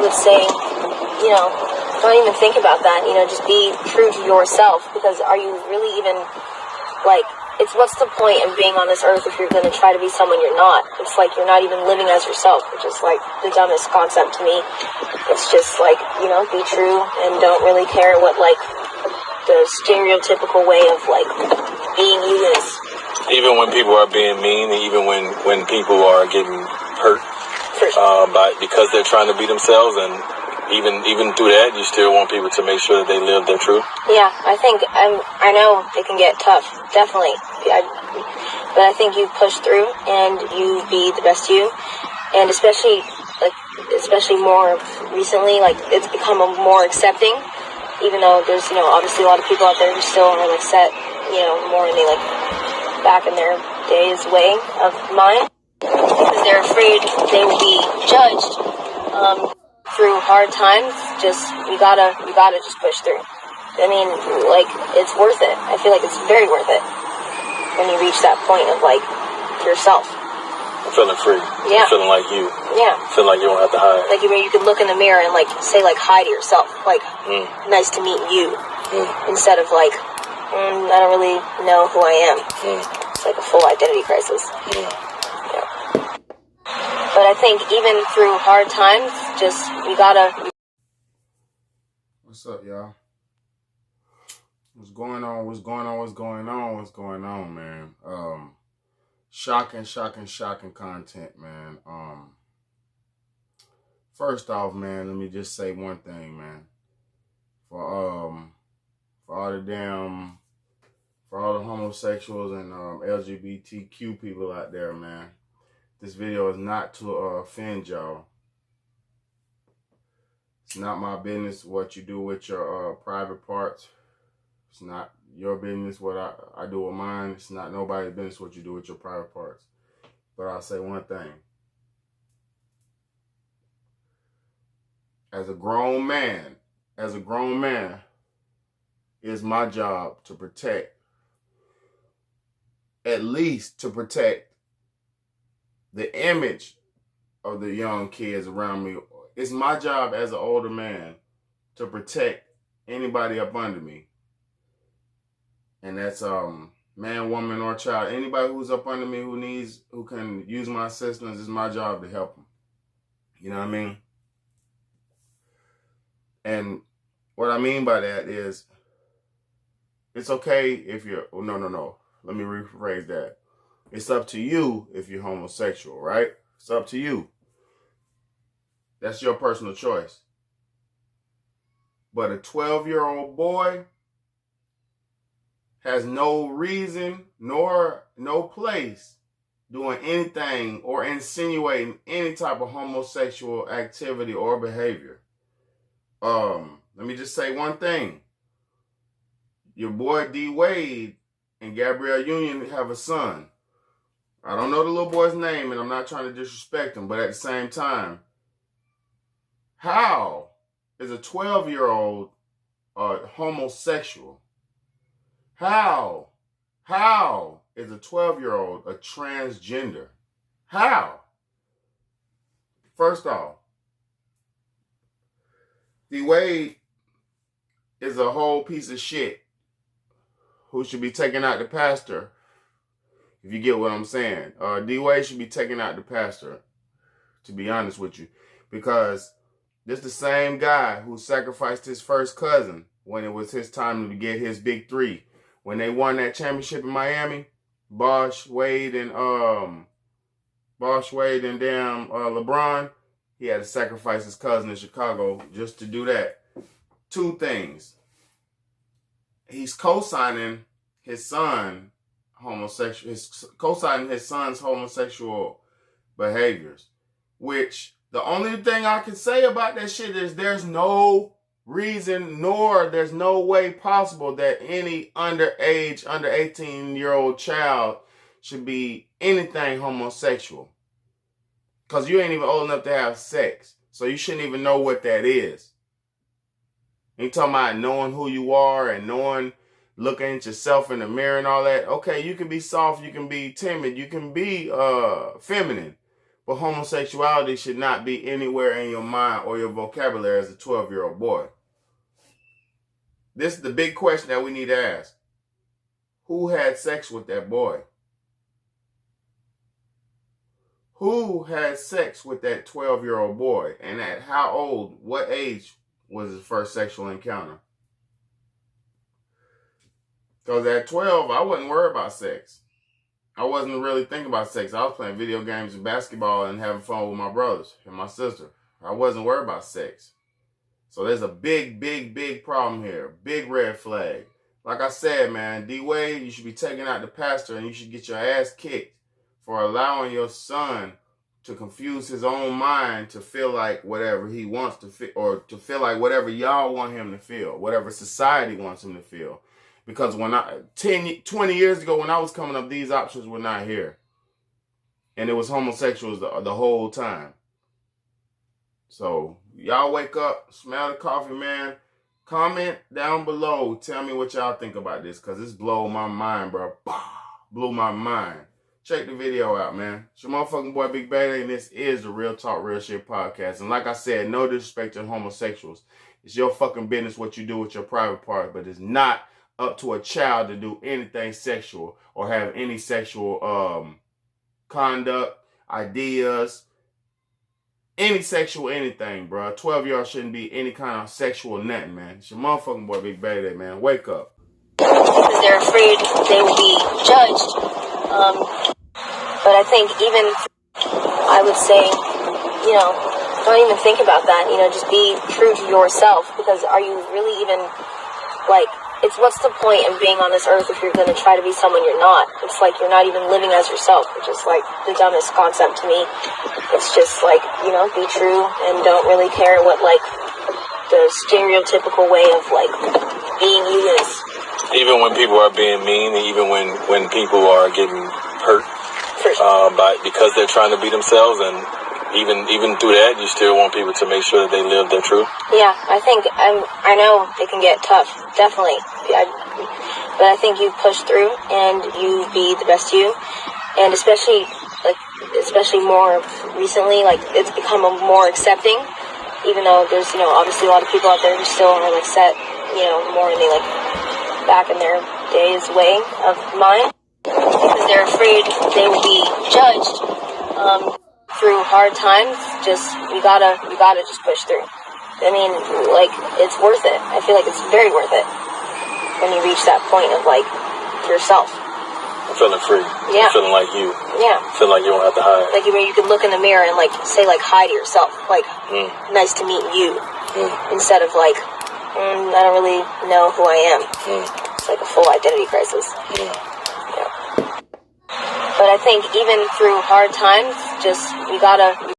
would say, don't even think about that. Just be true to yourself, because are you really even, what's the point of being on this earth if you're going to try to be someone you're not? It's like you're not even living as yourself, which is the dumbest concept to me. It's just be true and don't really care what the stereotypical way of being you is. Even when people are being mean, and even when people are getting hurt, because they're trying to be themselves, and even through that, you still want people to make sure that they live their truth. Yeah, I know it can get tough, definitely. But I think you push through and you be the best you, and especially more recently, it's become more accepting. Even though there's obviously a lot of people out there who still are set more in the back in their days way of mind, because they're afraid they will be judged through hard times. You gotta just push through. I mean, it's worth it. I feel like it's very worth it when you reach that point of yourself. Feeling free. Yeah. Feeling like you. Yeah. Feeling like you don't have to hide. Where you could look in the mirror and say hi to yourself. Nice to meet you. Instead of I don't really know who I am. It's a full identity crisis. Yeah. But I think even through hard times, you gotta. What's up, y'all? What's going on, man? Shocking content, man. First off, man, let me just say one thing, man. For all the homosexuals and LGBTQ people out there, man, this video is not to offend y'all. It's not my business what you do with your private parts. It's not your business what I do with mine. It's not nobody's business what you do with your private parts. But I'll say one thing. As a grown man, it's my job to protect, at least to protect the image of the young kids around me. It's my job as an older man to protect anybody up under me. And that's man, woman, or child. Anybody who's up under me who can use my assistance, it's my job to help them. You know what I mean? And what I mean by that is, it's okay if you're, no. Let me rephrase that. It's up to you if you're homosexual, right? It's up to you. That's your personal choice. But a 12-year-old boy has no reason nor no place doing anything or insinuating any type of homosexual activity or behavior. Let me just say one thing. Your boy D. Wade and Gabrielle Union have a son. I don't know the little boy's name, and I'm not trying to disrespect him, but at the same time, how is a 12-year-old homosexual? How is a 12-year-old a transgender? How? First off, D. Wade is a whole piece of shit who should be taking out the pastor, if you get what I'm saying. D. Wade should be taking out the pastor, to be honest with you, because this the same guy who sacrificed his first cousin when it was his time to get his big three. When they won that championship in Miami, Bosh, Wade, and damn LeBron, he had to sacrifice his cousin in Chicago just to do that. Two things. He's co-signing his son co-signing his son's homosexual behaviors, which the only thing I can say about that shit is there's no reason nor there's no way possible that any under 18-year-old child should be anything homosexual. Because you ain't even old enough to have sex. So you shouldn't even know what that is. You talking about knowing who you are and looking at yourself in the mirror and all that. Okay, you can be soft, you can be timid, you can be feminine. But homosexuality should not be anywhere in your mind or your vocabulary as a 12-year-old boy. This is the big question that we need to ask. Who had sex with that boy? Who had sex with that 12-year-old boy? And at how old, what age was his first sexual encounter? Because at 12, I wasn't worried about sex. I wasn't really thinking about sex. I was playing video games and basketball and having fun with my brothers and my sister. I wasn't worried about sex. So there's a big, big, big problem here. Big red flag. Like I said, man, D-Wade, you should be taking out the pastor and you should get your ass kicked for allowing your son to confuse his own mind to feel like whatever he wants to feel, or to feel like whatever y'all want him to feel, whatever society wants him to feel. Because when 20 years ago, when I was coming up, these options were not here. And it was homosexuals the whole time. So, y'all wake up, smell the coffee, man. Comment down below. Tell me what y'all think about this, because it's blew my mind, bro. Blew my mind. Check the video out, man. It's your motherfucking boy, Big Bad, and this is the Real Talk, Real Shit podcast. And like I said, no disrespect to homosexuals. It's your fucking business what you do with your private part, but it's not up to a child to do anything sexual or have any sexual conduct, ideas, any sexual anything, bro. 12-year-old shouldn't be any kind of sexual nothing, man. It's your motherfucking boy, Big Bad, man. Wake up. Because they're afraid they will be judged. But I think even, I would say, don't even think about that. Just be true to yourself. Because are you really even, what's the point in being on this earth if you're going to try to be someone you're not? It's like you're not even living as yourself, which is like the dumbest concept to me. It's just be true and don't really care what the stereotypical way of being you is. Even when people are being mean, and even when people are getting hurt because they're trying to be themselves, and even through that, you still want people to make sure that they live their truth. Yeah, I think I know it can get tough, definitely. But I think you push through and you be the best you, and especially more recently, it's become more accepting. Even though there's obviously a lot of people out there who still are set more in the back in their days way of mind, because they're afraid they will be judged through hard times. You gotta just push through. I mean, it's worth it. I feel like it's very worth it when you reach that point of yourself. I'm feeling free. Yeah. I'm feeling like you. Yeah. Feeling like you don't have to hide. Where you can look in the mirror and say hi to yourself. Nice to meet you. Instead of I don't really know who I am. It's a full identity crisis. Yeah. But I think even through hard times, you